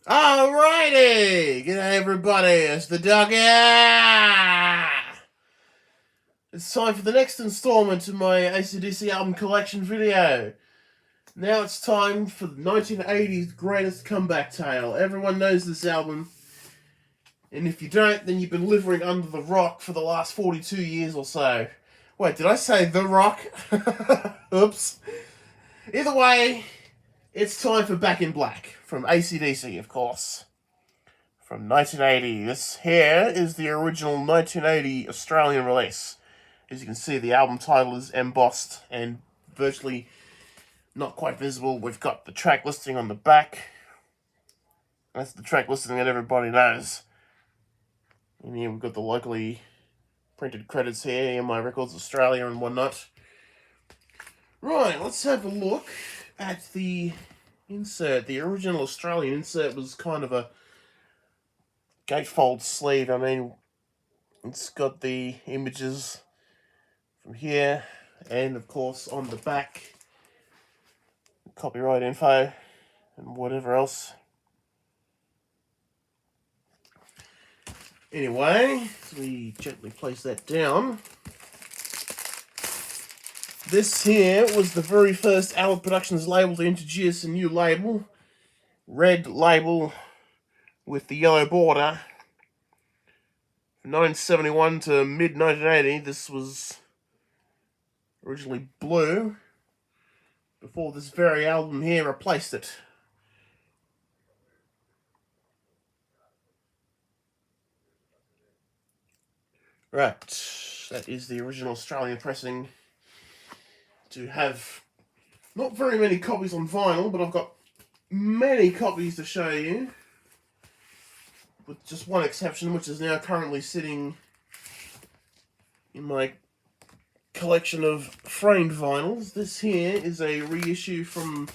Alrighty! G'day everybody, it's the Doga! It's time for the next installment of my AC/DC album collection video. Now it's time for the 1980s greatest comeback tale. Everyone knows this album, and if you don't, then you've been living under the rock for the last 42 years or so. Wait, did I say the rock? Oops. Either way, it's time for Back in Black, from AC/DC, of course. From 1980. This here is the original 1980 Australian release. As you can see, the album title is embossed and virtually not quite visible. We've got the track listing on the back. That's the track listing that everybody knows. And here we've got the locally printed credits here, EMI Records Australia and whatnot. Right, let's have a look at the insert. The original Australian insert was kind of a gatefold sleeve. I mean, it's got the images from here, and of course on the back, copyright info and whatever else. Anyway, we gently place that down. This here was the very first Albert Productions label to introduce a new label, red label with the yellow border. From 1971 to mid-1980, this was originally blue, before this very album here replaced it. Right, that is the original Australian pressing. To have not very many copies on vinyl, but I've got many copies to show you, with just one exception, which is now currently sitting in my collection of framed vinyls. This here is a reissue from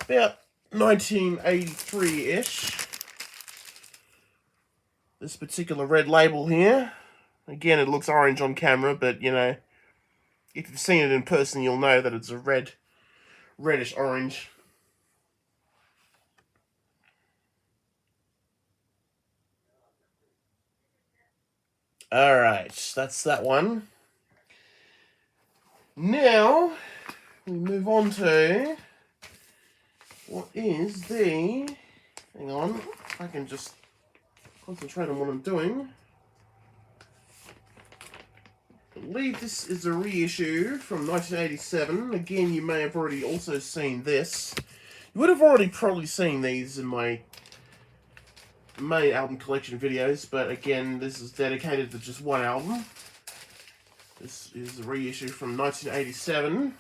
about 1983-ish. This particular red label here. Again, it looks orange on camera, but you know, if you've seen it in person, you'll know that it's a reddish orange. Alright, that's that one. Now, we move on to what is the... Hang on, if I can just concentrate on what I'm doing. I believe this is a reissue from 1987. Again, you may have already also seen this. You would have already probably seen these in my main album collection videos, but again, this is dedicated to just one album. This is a reissue from 1987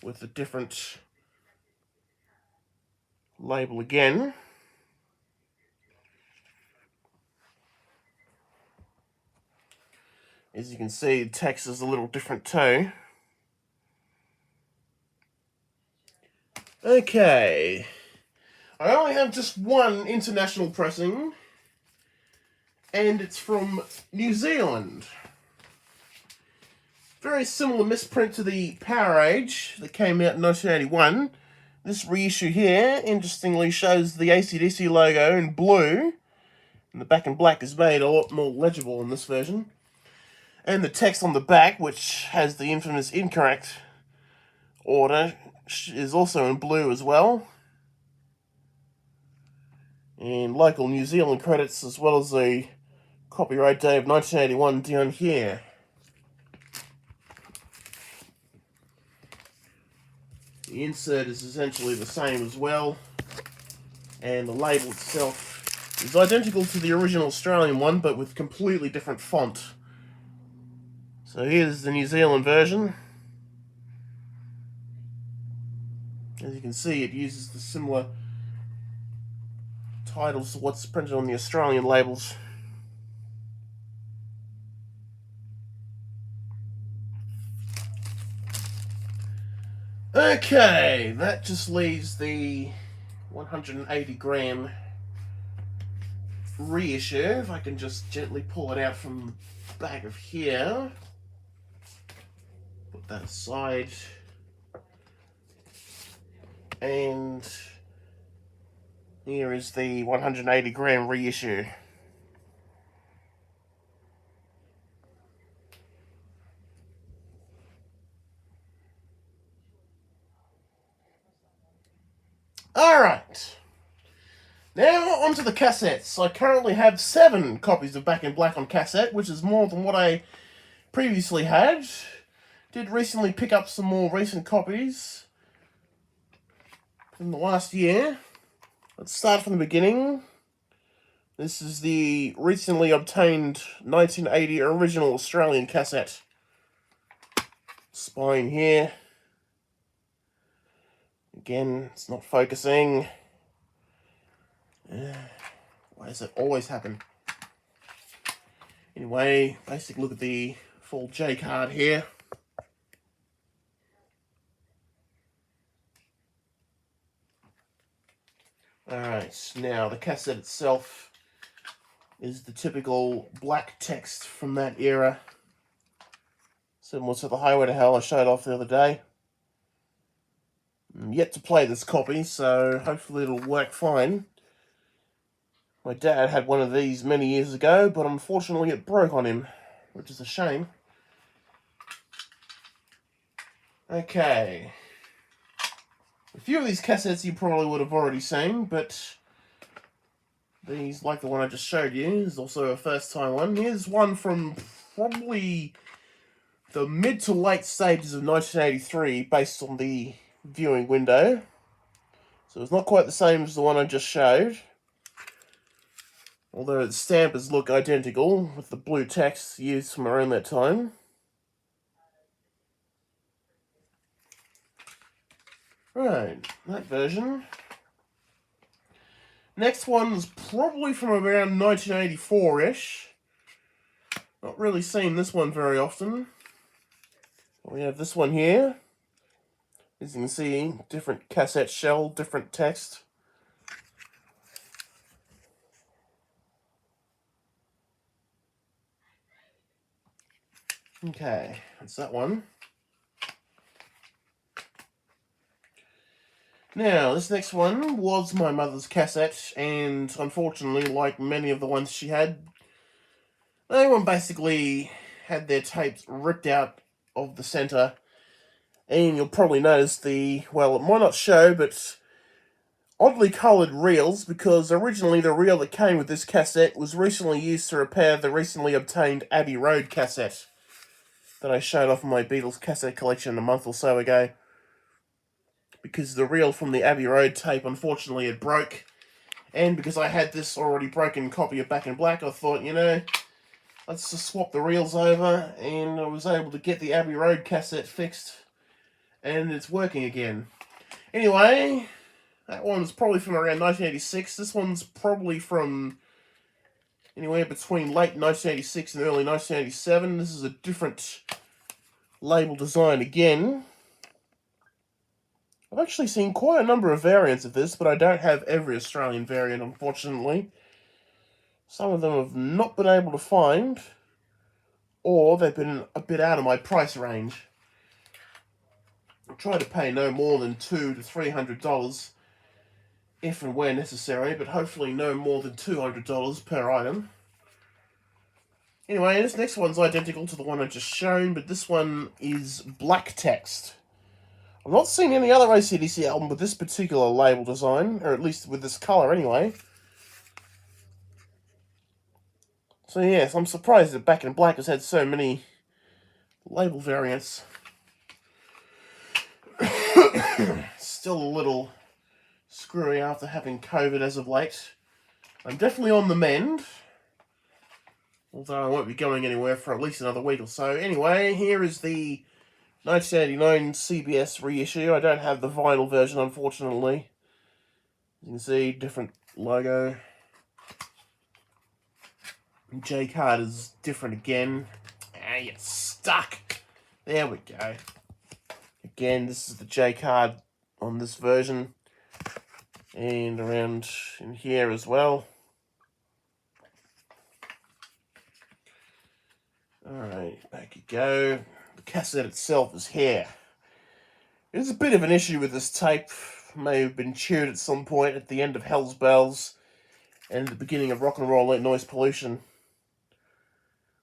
with a different label again. As you can see, the text is a little different too. Okay. I only have just one international pressing, and it's from New Zealand. Very similar misprint to the Power Age that came out in 1981. This reissue here, interestingly, shows the AC/DC logo in blue, and the Back in Black is made a lot more legible in this version. And the text on the back, which has the infamous incorrect order, is also in blue as well. And local New Zealand credits, as well as the copyright date of 1981 down here. The insert is essentially the same as well, and the label itself is identical to the original Australian one, but with completely different font. So here's the New Zealand version. As you can see, it uses the similar titles to what's printed on the Australian labels. Okay, that just leaves the 180 gram reissue. If I can just gently pull it out from the back of here. Put that aside. And Here is the 180 gram reissue. Alright. Now onto the cassettes. I currently have 7 copies of Back in Black on cassette, which is more than what I previously had. Did recently pick up some more recent copies from the last year. Let's start from the beginning. This is the recently obtained 1980 original Australian cassette. Spine here. Again, it's not focusing. Why does it always happen? Anyway, basic look at the full J card here. Alright, now the cassette itself is the typical black text from that era. Similar to the Highway to Hell I showed off the other day. I'm yet to play this copy, so hopefully it'll work fine. My dad had one of these many years ago, but unfortunately it broke on him, which is a shame. Okay. A few of these cassettes you probably would have already seen, but these, like the one I just showed you, is also a first-time one. Here's one from probably the mid to late stages of 1983, based on the viewing window. So it's not quite the same as the one I just showed. Although its stampers look identical, with the blue text used from around that time. Right, that version. Next one's probably from around 1984-ish. Not really seen this one very often. We have this one here. As you can see, different cassette shell, different text. Okay, that's that one. Now, this next one was my mother's cassette, and unfortunately, like many of the ones she had, they one basically had their tapes ripped out of the center, and you'll probably notice well, it might not show, but oddly coloured reels, because originally the reel that came with this cassette was recently used to repair the recently obtained Abbey Road cassette that I showed off in my Beatles cassette collection a month or so ago. Because the reel from the Abbey Road tape, unfortunately, it broke. And because I had this already broken copy of Back in Black, I thought, you know, let's just swap the reels over. And I was able to get the Abbey Road cassette fixed. And it's working again. Anyway, that one's probably from around 1986. This one's probably from anywhere between late 1986 and early 1987. This is a different label design again. I've actually seen quite a number of variants of this, but I don't have every Australian variant, unfortunately. Some of them I've not been able to find, or they've been a bit out of my price range. I try to pay no more than $200 to $300 if and where necessary, but hopefully no more than $200 per item. Anyway, this next one's identical to the one I just shown, but this one is black text. I've not seen any other AC/DC album with this particular label design, or at least with this colour anyway. So yes, I'm surprised that Back in Black has had so many label variants. Still a little screwy after having COVID as of late. I'm definitely on the mend, although I won't be going anywhere for at least another week or so. Anyway, here is the 1989 CBS reissue. I don't have the vinyl version, unfortunately. You can see, different logo. J card is different again. Ah, you're stuck. There we go. Again, this is the J card on this version. And around in here as well. Alright, back you go. The cassette itself is here. There's a bit of an issue with this tape. may have been chewed at some point at the end of Hell's Bells and the beginning of Rock and Roll Noise Pollution.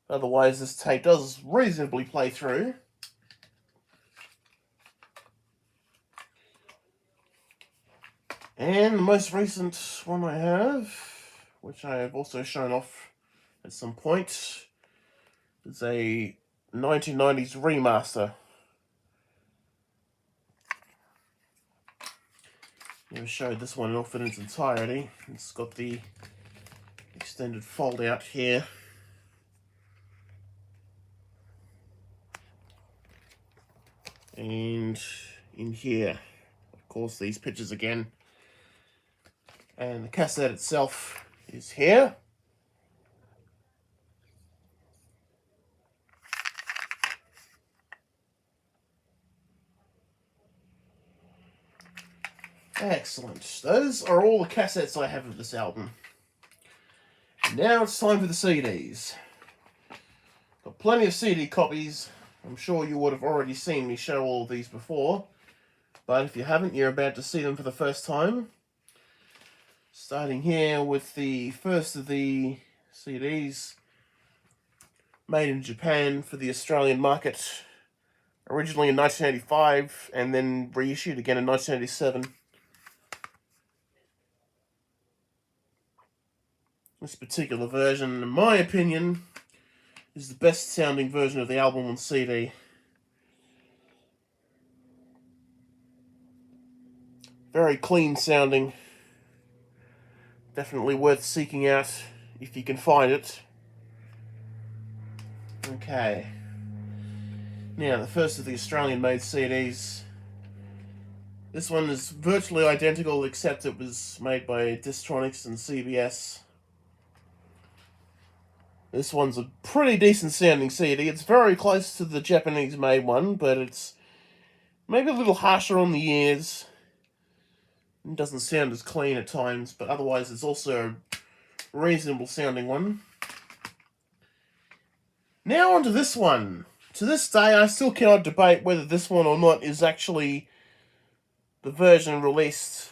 Otherwise, this tape does reasonably play through. And the most recent one I have, which I have also shown off at some point, is a 1990s remaster. Never showed this one off in its entirety. It's got the extended fold out here. And in here, of course, these pictures again. And the cassette itself is here. Excellent. Those are all the cassettes I have of this album. Now it's time for the CDs. Got plenty of CD copies. I'm sure you would have already seen me show all of these before. But if you haven't, you're about to see them for the first time. Starting here with the first of the CDs made in Japan for the Australian market. Originally in 1985 and then reissued again in 1987. This particular version, in my opinion, is the best sounding version of the album on CD. Very clean sounding. Definitely worth seeking out if you can find it. Okay. Now, the first of the Australian made CDs. This one is virtually identical except it was made by Distronics and CBS. This one's a pretty decent sounding CD. It's very close to the Japanese made one, but it's maybe a little harsher on the ears. It doesn't sound as clean at times, but otherwise it's also a reasonable sounding one. Now onto this one. To this day, I still cannot debate whether this one or not is actually the version released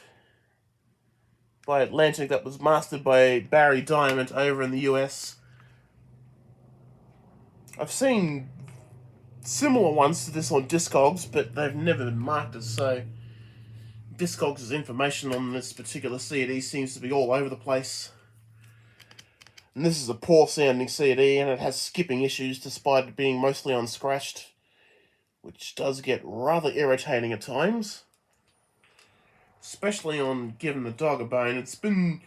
by Atlantic that was mastered by Barry Diamond over in the US. I've seen similar ones to this on Discogs, but they've never been marked as so. Discogs' information on this particular CD seems to be all over the place. And this is a poor sounding CD, and it has skipping issues despite it being mostly unscratched, which does get rather irritating at times. Especially on Given the Dog a Bone. It's been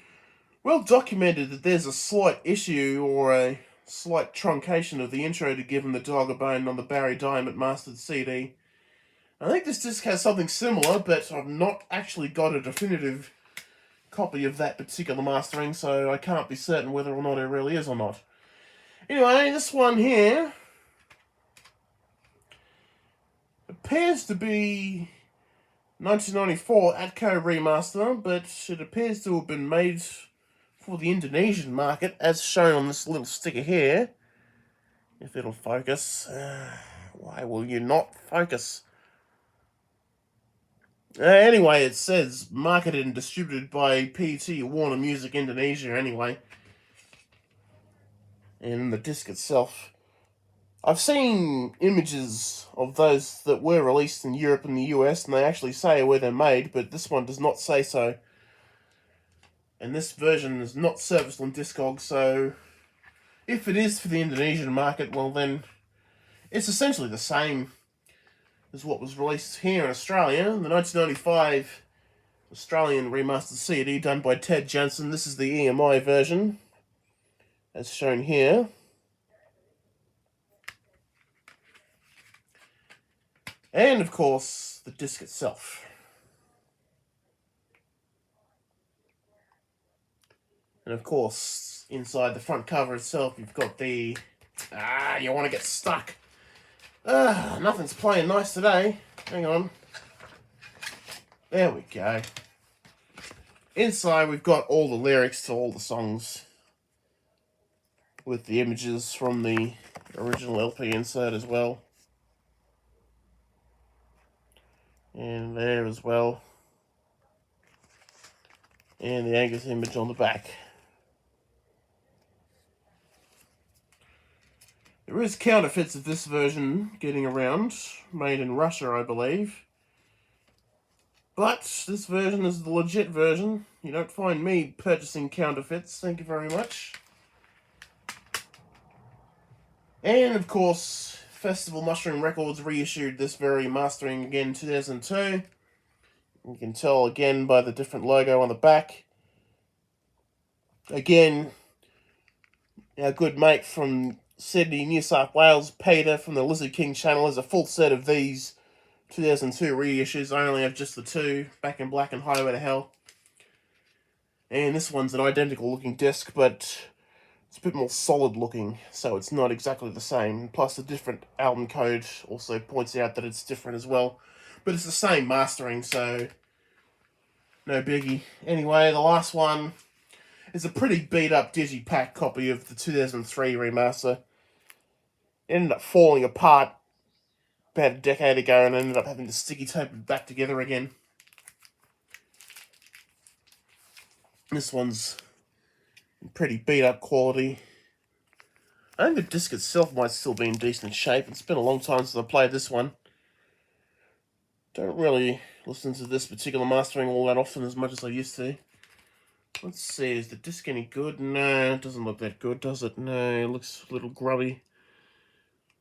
well documented that there's a slight issue or a slight truncation of the intro to Given the Dog a Bone on the Barry Diamond mastered CD. I think this disc has something similar, but I've not actually got a definitive copy of that particular mastering, so I can't be certain whether or not it really is or not. Anyway, this one here appears to be 1994 Atco remaster, but it appears to have been made for the Indonesian market, as shown on this little sticker here. If it'll focus. Why will you not focus? Anyway, it says marketed and distributed by PT Warner Music Indonesia anyway. And the disc itself. I've seen images of those that were released in Europe and the US, and they actually say where they're made, but this one does not say so. And this version is not serviced on Discogs, so if it is for the Indonesian market, well then, it's essentially the same as what was released here in Australia. The 1995 Australian remastered CD done by Ted Jensen. This is the EMI version, as shown here. And of course, the disc itself. And of course, inside the front cover itself, you've got the... you want to get stuck. Nothing's playing nice today. Hang on. There we go. Inside, we've got all the lyrics to all the songs, with the images from the original LP insert as well. And there as well. and the Angus image on the back. There is counterfeits of this version getting around, made in Russia, I believe. But this version is the legit version. You don't find me purchasing counterfeits, thank you very much. And, of course, Festival Mushroom Records reissued this very mastering again in 2002. You can tell again by the different logo on the back. Again, our good mate from Sydney, New South Wales, Peter from the Lizard King channel, has a full set of these 2002 reissues. I only have just the two, Back in Black and Highway to Hell. And this one's an identical looking disc, but it's a bit more solid looking, so it's not exactly the same. Plus the different album code also points out that it's different as well. But it's the same mastering, so no biggie. Anyway, the last one is a pretty beat up digipack copy of the 2003 remaster. It ended up falling apart about a decade ago and ended up having to sticky tape it back together again. This one's pretty beat up quality. I think the disc itself might still be in decent shape. It's been a long time since I played this one. Don't really listen to this particular mastering all that often as much as I used to. Let's see, is the disc any good? No, it doesn't look that good, does it? No, it looks a little grubby.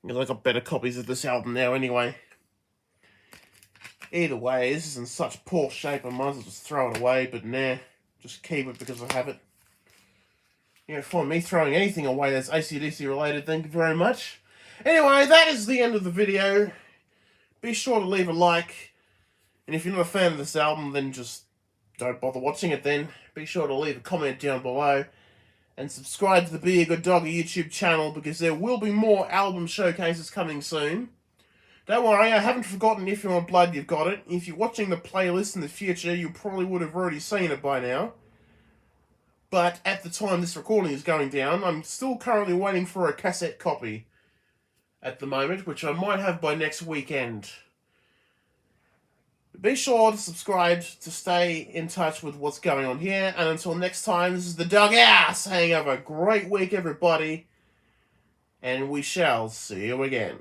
I got better copies of this album now anyway. Either way, this is in such poor shape I might as well just throw it away, but nah, just keep it because I have it. You know, for me throwing anything away that's AC/DC related, thank you very much. Anyway, that is the end of the video. Be sure to leave a like. And if you're not a fan of this album, then just don't bother watching it then. Be sure to leave a comment down below. And subscribe to the Be a Good Doga YouTube channel because there will be more album showcases coming soon. Don't worry, I haven't forgotten If You Want Blood, You've Got It. If you're watching the playlist in the future, you probably would have already seen it by now. But at the time this recording is going down, I'm still currently waiting for a cassette copy at the moment, which I might have by next weekend. Be sure to subscribe to stay in touch with what's going on here. And until next time, this is the Doga saying have a great week, everybody. And we shall see you again.